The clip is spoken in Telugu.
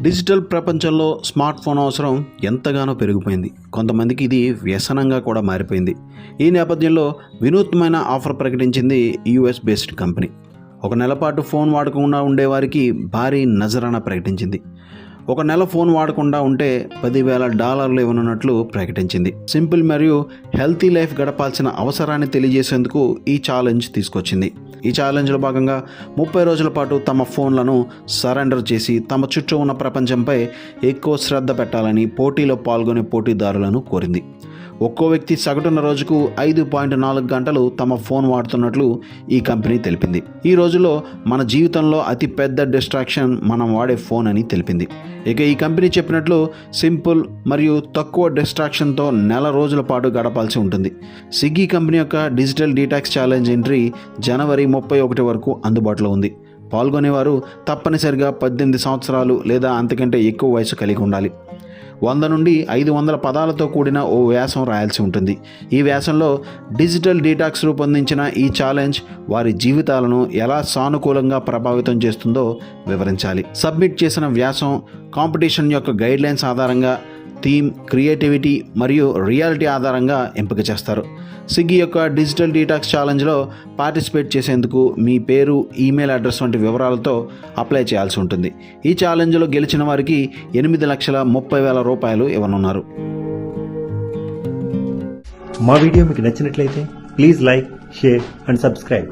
డిజిటల్ ప్రపంచంలో స్మార్ట్ ఫోన్ అవసరం ఎంతగానో పెరిగిపోయింది. కొంతమందికి ఇది వ్యసనంగా కూడా మారిపోయింది. ఈ నేపథ్యంలో వినూత్నమైన ఆఫర్ ప్రకటించింది యూఎస్ బేస్డ్ కంపెనీ. ఒక నెల పాటు ఫోన్ వాడకుండా ఉండేవారికి భారీ నజరానా ప్రకటించింది. ఒక నెల ఫోన్ వాడకుండా ఉంటే $10,000 ఇవ్వనున్నట్లు ప్రకటించింది. సింపుల్ మరియు హెల్తీ లైఫ్ గడపాల్సిన అవసరాన్ని తెలియజేసేందుకు ఈ ఛాలెంజ్ తీసుకొచ్చింది. ఈ ఛాలెంజ్లో భాగంగా 30 రోజుల పాటు తమ ఫోన్లను సరెండర్ చేసి తమ చుట్టూ ఉన్న ప్రపంచంపై ఎక్కువ శ్రద్ధ పెట్టాలని పోటీలో పాల్గొనే పోటీదారులను కోరింది. ఒక్కో వ్యక్తి సగటున రోజుకు 5.4 గంటలు తమ ఫోన్ వాడుతున్నట్లు ఈ కంపెనీ తెలిపింది. ఈ రోజుల్లో మన జీవితంలో అతి పెద్ద డిస్ట్రాక్షన్ మనం వాడే ఫోన్ అని తెలిపింది. ఇక ఈ కంపెనీ చెప్పినట్లు సింపుల్ మరియు తక్కువ డిస్ట్రాక్షన్తో నెల రోజుల పాటు గడపాల్సి ఉంటుంది. స్విగ్గీ కంపెనీ యొక్క డిజిటల్ డీటాక్స్ ఛాలెంజ్ ఎంట్రీ జనవరి 31 వరకు అందుబాటులో ఉంది. పాల్గొనేవారు తప్పనిసరిగా 18 సంవత్సరాలు లేదా అంతకంటే ఎక్కువ వయసు కలిగి ఉండాలి. 100 నుండి 500 పదాలతో కూడిన ఓ వ్యాసం రాయాల్సి ఉంటుంది. ఈ వ్యాసంలో డిజిటల్ డీటాక్స్ రూపొందించిన ఈ ఛాలెంజ్ వారి జీవితాలను ఎలా సానుకూలంగా ప్రభావితం చేస్తుందో వివరించాలి. సబ్మిట్ చేసిన వ్యాసం కాంపిటీషన్ యొక్క గైడ్లైన్స్ ఆధారంగా థీమ్, క్రియేటివిటీ మరియు రియాలిటీ ఆధారంగా ఎంపిక చేస్తారు. స్విగ్గీ యొక్క డిజిటల్ డీటాక్స్ ఛాలెంజ్లో పార్టిసిపేట్ చేసేందుకు మీ పేరు, ఈమెయిల్ అడ్రస్ వంటి వివరాలతో అప్లై చేయాల్సి ఉంటుంది. ఈ ఛాలెంజ్లో గెలిచిన వారికి $8,30,000 ఇవ్వనున్నారు. మా వీడియో మీకు నచ్చినట్లయితే please like, share and subscribe.